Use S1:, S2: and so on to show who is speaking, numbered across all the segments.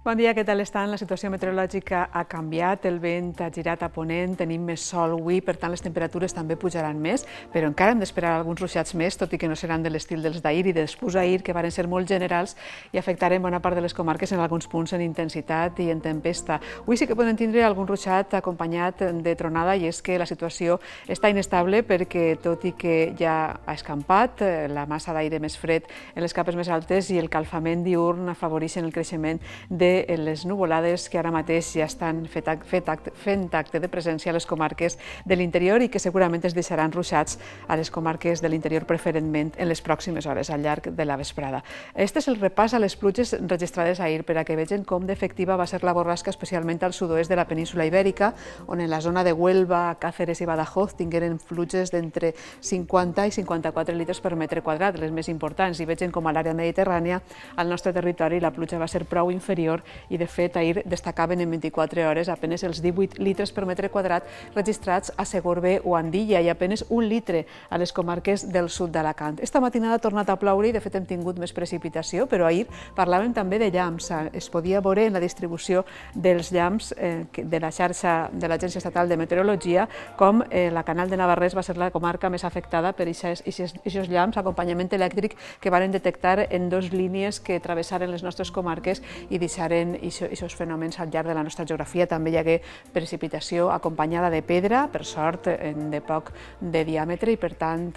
S1: Bon dia, què tal estan? La situació meteorològica ha canviat, el vent ha girat a ponent, tenim més sol avui, per tant les temperatures també pujaran més, però encara hem d'esperar alguns ruixats més, tot i que no seran de l'estil dels d'ahir i després ahir, que van ser molt generals i afectaren bona part de les comarques en alguns punts en intensitat i en tempesta. Avui sí que podem tindre algun ruixat acompanyat de tronada i és que la situació està inestable perquè, tot i que ja ha escampat, la massa d'aire més fred en les capes més altes i el calfament diürn afavoreixen el creixement de les nuvolades que ara mateix ja estan fent acte de presència a les comarques de l'interior i que segurament es deixaran ruixats a les comarques de l'interior preferentment en les pròximes hores al llarg de la vesprada. Este és el repàs a les pluges registrades ahir per a que vegin com d'efectiva va ser la borrasca, especialment al sud-oest de la península ibèrica, on en la zona de Huelva, Càceres i Badajoz tingueren pluges d'entre 50 i 54 litres per metre quadrat, les més importants, i vegin com a l'àrea mediterrània, al nostre territori, la pluja va ser prou inferior i, de fet, ahir destacaven en 24 hores apenes els 18 litres per metre quadrat registrats a Segorbe o Andilla i apenes 1 litre a les comarques del sud d'Alacant. Esta matinada ha tornat a ploure i, de fet, hem tingut més precipitació, però ahir parlàvem també de llamps. Es podia veure en la distribució dels llamps de la xarxa de l'Agència Estatal de Meteorologia com la Canal de Navarrés va ser la comarca més afectada per aquests llamps, acompanyament elèctric que van detectar en dues línies que travessaren les nostres comarques i deixaren aquests fenòmens al llarg de la nostra geografia. També hi hagué precipitació acompanyada de pedra, per sort de poc de diàmetre, i per tant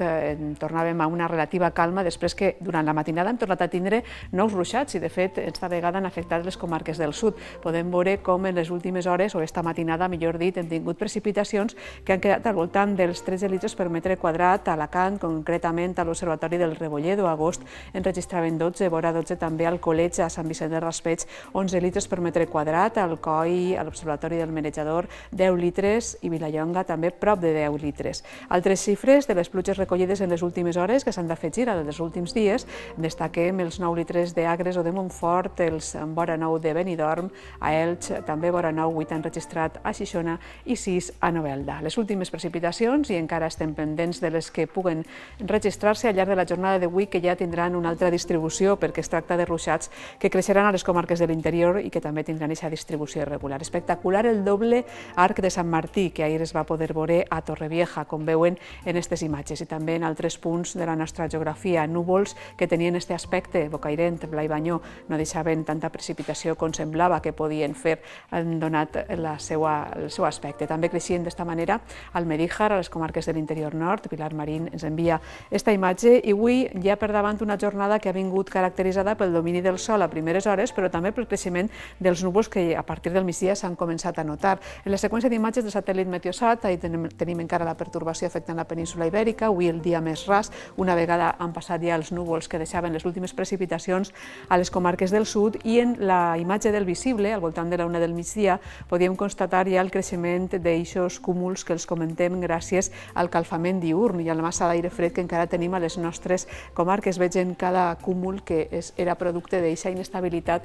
S1: tornàvem a una relativa calma després que durant la matinada hem tornat a tindre nous ruixats i, de fet, esta vegada han afectat les comarques del sud. Podem veure com en les últimes hores, o esta matinada, millor dit, hem tingut precipitacions que han quedat al voltant dels 13 litres per metre quadrat a Alacant, concretament a l'Observatori del Rebolledo. A agost en registraven 12, vora 12 també al Colleig, a Sant Vicent del Raspeig, 11 litres per metre quadrat, al COI, a l'Observatori del Menjador, 10 litres, i Vilallonga també prop de 10 litres. Altres xifres de les pluges recollides en les últimes hores que s'han d'afegir a les dels últims dies, destaquem els 9 litres d'Agres o de Montfort, els vora 9 de Benidorm, a Elx, també vora 9, 8 han registrat a Xixona i 6 a Novelda. Les últimes precipitacions, i encara estem pendents de les que puguen registrar-se al llarg de la jornada d'avui, que ja tindran una altra distribució perquè es tracta de ruixats que creixeran a les comarques de l'interior i que també tindran aquesta distribució irregular. Espectacular el doble arc de Sant Martí, que ahir es va poder veure a Torrevieja, com veuen en aquestes imatges, i també en altres punts de la nostra geografia. Núvols que tenien aquest aspecte, Bocairent, Pla i Banyó, no deixaven tanta precipitació com semblava que podien fer, donat el seu aspecte. També creixien d'esta manera al Medíjar, a les comarques de l'interior nord. Pilar Marín ens envia esta imatge, i avui ja per davant una jornada que ha vingut caracteritzada pel domini del sol a primeres hores, però també pel creixement dels núvols que a partir del migdia s'han començat a notar. En la seqüència d'imatges del satèl·lit Meteosat, ahir tenim encara la pertorbació afectant la península ibèrica, avui el dia més ras, una vegada han passat ja els núvols que deixaven les últimes precipitacions a les comarques del sud, i en la imatge del visible, al voltant de la 1 del migdia, podíem constatar ja el creixement d'eixos cúmuls que els comentem gràcies al calfament diürn i a la massa d'aire fred que encara tenim a les nostres comarques. Vegem cada cúmul que era producte d'aquesta inestabilitat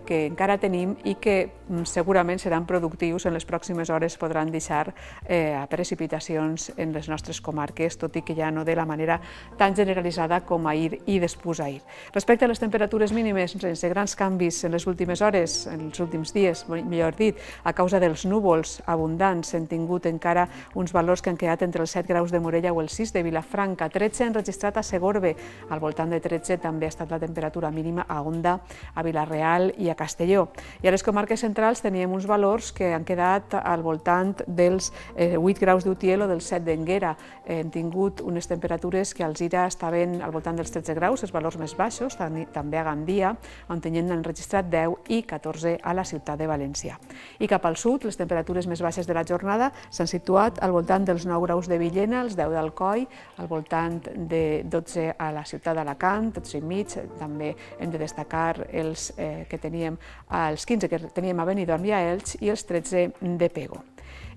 S1: que encara tenim i que segurament seran productius en les pròximes hores, podran deixar precipitacions en les nostres comarques, tot i que ja no de la manera tan generalitzada com ahir i després ahir. Respecte a les temperatures mínimes, sense grans canvis en les últimes hores, en els últims dies, millor dit, a causa dels núvols abundants, hem tingut encara uns valors que han quedat entre els 7 graus de Morella o els 6 de Vilafranca, 13 han registrat a Segorbe, al voltant de 13 també ha estat la temperatura mínima a Onda, a Vila-real i a Castelló. I a les comarques centrals teníem uns valors que han quedat al voltant dels 8 graus d'Utiel o dels 7 d'Enguera. Hem tingut unes temperatures que a Alzira estaven al voltant dels 13 graus, els valors més baixos, també a Gandia, on han registrat 10 i 14 a la ciutat de València. I cap al sud, les temperatures més baixes de la jornada s'han situat al voltant dels 9 graus de Villena, els 10 d'Alcoi, al voltant de 12 a la ciutat d'Alacant, 12 i mig, també hem de destacar els 15 que teníem a Benidorm i a Elx, i els 13 de Pego.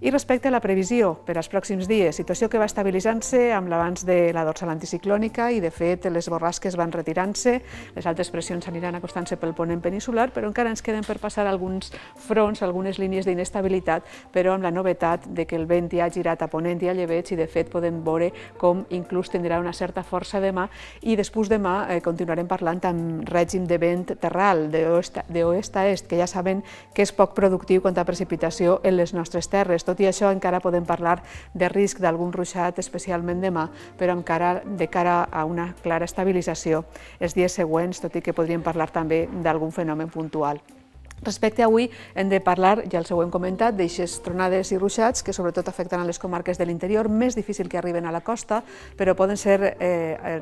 S1: I respecte a la previsió per als pròxims dies, situació que va estabilitzant-se amb l'avanç de la dorsal anticiclònica i, de fet, les borrasques van retirant-se, les altes pressions aniran acostant-se pel ponent peninsular, però encara ens queden per passar alguns fronts, algunes línies d'inestabilitat, però amb la novetat de que el vent ja ha girat a ponent i a llebeig i, de fet, podem veure com inclús tindrà una certa força demà i després demà continuarem parlant amb règim de vent terral, d'oest a est, que ja saben que és poc productiu quant a precipitació en les nostres terres. Tot i això, encara podem parlar de risc d'algun ruixat, especialment demà, però encara de cara a una clara estabilització els dies següents, tot i que podríem parlar també d'algun fenomen puntual. Respecte a avui, hem de parlar, ja els ho hem comentat, d'aixes tronades i ruixats que sobretot afecten a les comarques de l'interior, més difícil que arriben a la costa, però poden ser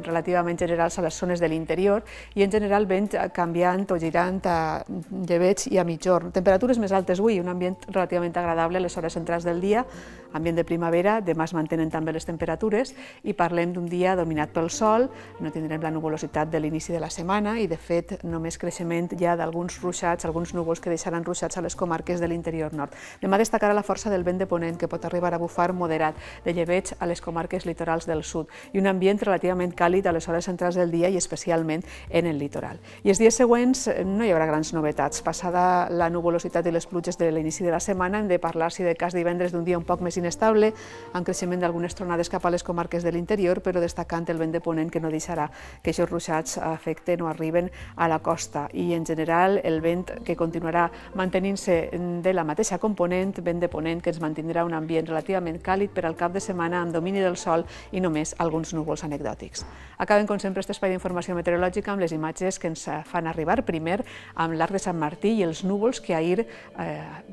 S1: relativament generals a les zones de l'interior i en general vent canviant o girant a llebeig i a mitjorn. Temperatures més altes avui, un ambient relativament agradable a les hores centrals del dia, ambient de primavera, demà es mantenen també les temperatures i parlem d'un dia dominat pel sol, no tindrem la nuvolositat de l'inici de la setmana i, de fet, només creixement ja d'alguns ruixats, alguns núvols que deixaran ruixats a les comarques de l'interior nord. Demà destacarà la força del vent de ponent, que pot arribar a bufar moderat de llebeig a les comarques litorals del sud i un ambient relativament càlid a les hores centrals del dia i especialment en el litoral. I els dies següents no hi haurà grans novetats. Passada la nuvolositat i les pluges de l'inici de la setmana, hem de parlar, si de cas, divendres d'un dia un poc més inestable, amb creixement d'algunes tronades cap a les comarques de l'interior, però destacant el vent de ponent que no deixarà que aquests ruixats afecten o arriben a la costa. I en general el vent que continuarà mantenint-se de la mateixa component, vent de ponent, que ens mantindrà un ambient relativament càlid per al cap de setmana amb domini del sol i només alguns núvols anecdòtics. Acabem, com sempre, aquest espai d'informació meteorològica amb les imatges que ens fan arribar, primer amb l'Arc de Sant Martí i els núvols que ahir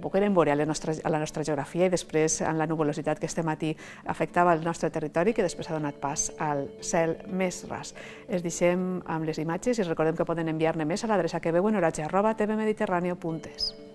S1: poguérem veure a la nostra geografia i després amb la nuvolositat que este matí afectava el nostre territori, que després ha donat pas al cel més ras. Es deixem amb les imatges i recordem que poden enviar-ne més a l'adreça que veuen, oratge@tvmediterraneo.es.